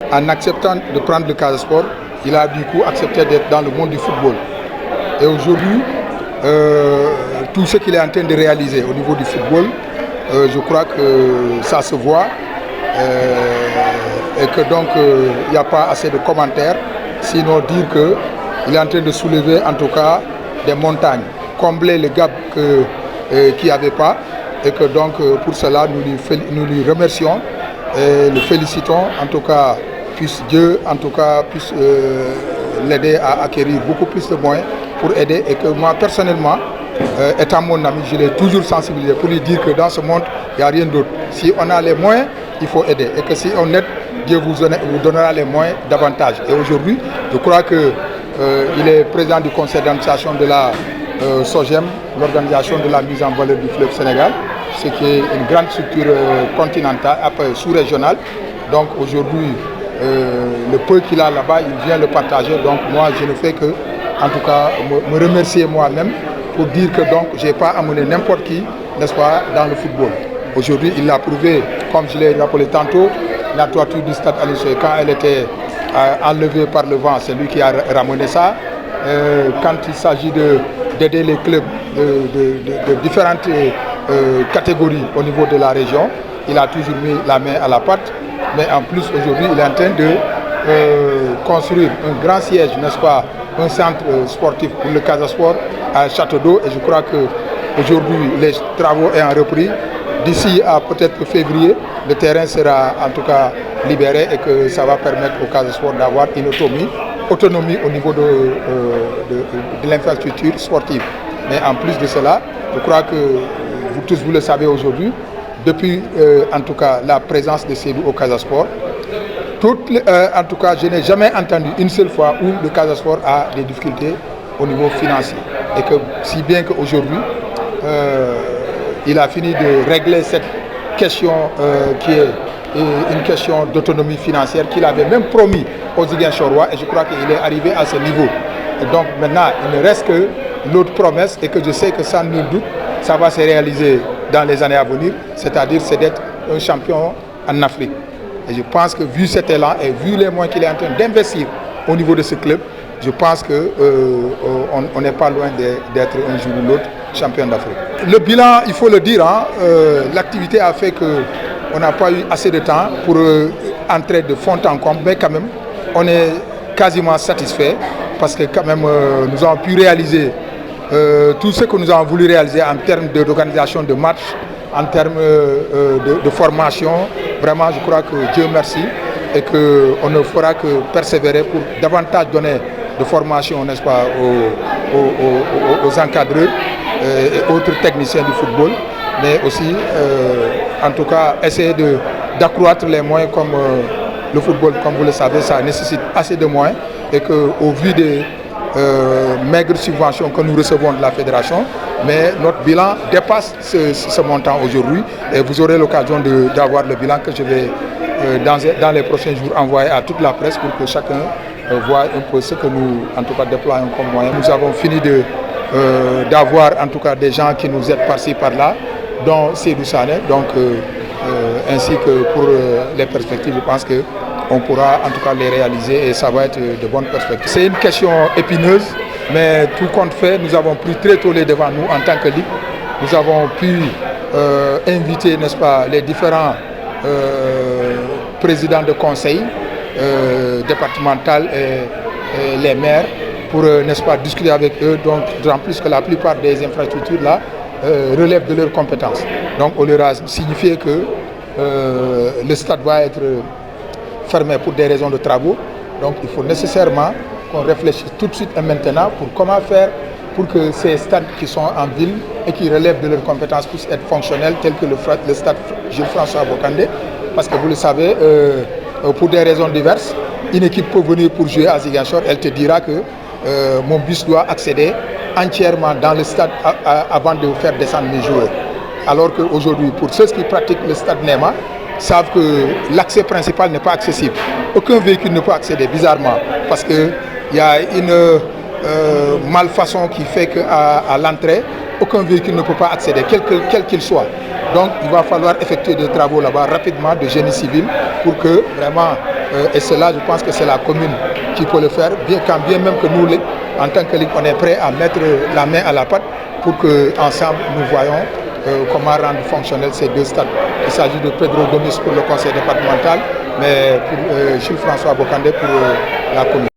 En acceptant de prendre le Casa Sport, il a du coup accepté d'être dans le monde du football. Et aujourd'hui, tout ce qu'il est en train de réaliser au niveau du football, je crois que ça se voit et que donc il n'y a pas assez de commentaires, sinon dire qu'il est en train de soulever en tout cas des montagnes, combler le gap qu'il n'y avait pas, et que donc pour cela nous lui remercions et le félicitons. En tout cas, puisse Dieu puisse l'aider à acquérir beaucoup plus de moyens pour aider, et que moi personnellement, étant mon ami, je l'ai toujours sensibilisé pour lui dire que dans ce monde, il n'y a rien d'autre. Si on a les moyens, il faut aider, et que si on aide, Dieu vous donnera les moyens davantage. Et aujourd'hui, je crois qu'il est président du conseil d'administration de la SOGEM, l'organisation de la mise en valeur du fleuve Sénégal, ce qui est une grande structure continentale, sous-régionale. Donc aujourd'hui, le peu qu'il a là-bas, il vient le partager. Donc moi, je ne fais que, en tout cas, me remercier moi-même pour dire que donc je n'ai pas amené n'importe qui, n'est-ce pas, dans le football. Aujourd'hui, il l'a prouvé, comme je l'ai rappelé tantôt, la toiture du stade Aline Sitoé, quand elle était enlevée par le vent, c'est lui qui a ramené ça. Quand il s'agit d'aider les clubs de différentes catégories au niveau de la région, il a toujours mis la main à la pâte. Mais en plus, aujourd'hui, il est en train de construire un grand siège, n'est-ce pas, un centre sportif pour le Casa Sport à Château d'Eau. Et je crois qu'aujourd'hui, les travaux sont repris. D'ici à peut-être février, le terrain sera en tout cas libéré, et que ça va permettre au Casa Sport d'avoir une autonomie au niveau de l'infrastructure sportive. Mais en plus de cela, je crois que vous tous vous le savez aujourd'hui, depuis en tout cas la présence de Seydou au Casa Sport, en tout cas je n'ai jamais entendu une seule fois où le Casa Sport a des difficultés au niveau financier. Et que si bien qu'aujourd'hui, il a fini de régler cette question qui est une question d'autonomie financière qu'il avait même promis aux Ziguinchorois, et je crois qu'il est arrivé à ce niveau. Et donc maintenant, il ne reste que l'autre promesse, et que je sais que sans nul doute, ça va se réaliser dans les années à venir, c'est-à-dire c'est d'être un champion en Afrique. Et je pense que vu cet élan et vu les moyens qu'il est en train d'investir au niveau de ce club, je pense qu'on n'est pas loin d'être un jour ou l'autre champion d'Afrique. Le bilan, il faut le dire, l'activité a fait qu'on n'a pas eu assez de temps pour entrer de fond en comble, mais quand même, on est quasiment satisfait, parce que quand même, nous avons pu réaliser tout ce que nous avons voulu réaliser en termes d'organisation de matchs, en termes de formation. Vraiment, je crois que Dieu merci, et qu'on ne fera que persévérer pour davantage donner de formation, n'est-ce pas, aux encadreurs et autres techniciens du football, mais aussi, en tout cas, essayer d'accroître les moyens, comme le football, comme vous le savez, ça nécessite assez de moyens, et qu'au vu des maigres subventions que nous recevons de la fédération, mais notre bilan dépasse ce montant aujourd'hui, et vous aurez l'occasion d'avoir le bilan que je vais dans les prochains jours envoyer à toute la presse, pour que chacun voit un peu ce que nous, en tout cas, déployons comme moyen. Nous avons fini d'avoir en tout cas des gens qui nous aident par-ci par-là, dont Seydou Sané, donc ainsi que pour les perspectives, je pense qu'on pourra en tout cas les réaliser, et ça va être de bonnes perspectives. C'est une question épineuse, mais tout compte fait, nous avons pris très tôt les devants, nous, en tant que Ligue. Nous avons pu inviter, n'est-ce pas, les différents présidents de conseil départemental et les maires, pour, n'est-ce pas, discuter avec eux. Donc, en plus que la plupart des infrastructures là relèvent de leurs compétences. Donc, on leur a signifié que le stade va être fermé pour des raisons de travaux. Donc, il faut nécessairement qu'on réfléchisse tout de suite et maintenant pour comment faire pour que ces stades qui sont en ville et qui relèvent de leurs compétences puissent être fonctionnels, tels que le stade Jules-François Bocandé. Parce que vous le savez, pour des raisons diverses, une équipe peut venir pour jouer à Ziguinchor, elle te dira que mon bus doit accéder entièrement dans le stade avant de faire descendre mes joueurs. Alors qu'aujourd'hui, pour ceux qui pratiquent le stade Néma, savent que l'accès principal n'est pas accessible. Aucun véhicule ne peut accéder, bizarrement, parce qu'il y a une malfaçon qui fait qu'à l'entrée, aucun véhicule ne peut pas accéder, quel qu'il soit. Donc il va falloir effectuer des travaux là-bas rapidement de génie civil pour que vraiment Et cela, je pense que c'est la commune qui peut le faire, quand bien même que nous, en tant que Ligue, on est prêt à mettre la main à la pâte pour qu'ensemble nous voyons comment rendre fonctionnels ces deux stades. Il s'agit de Pedro Gomis pour le conseil départemental, mais pour Gilles François Bocandé pour la commune.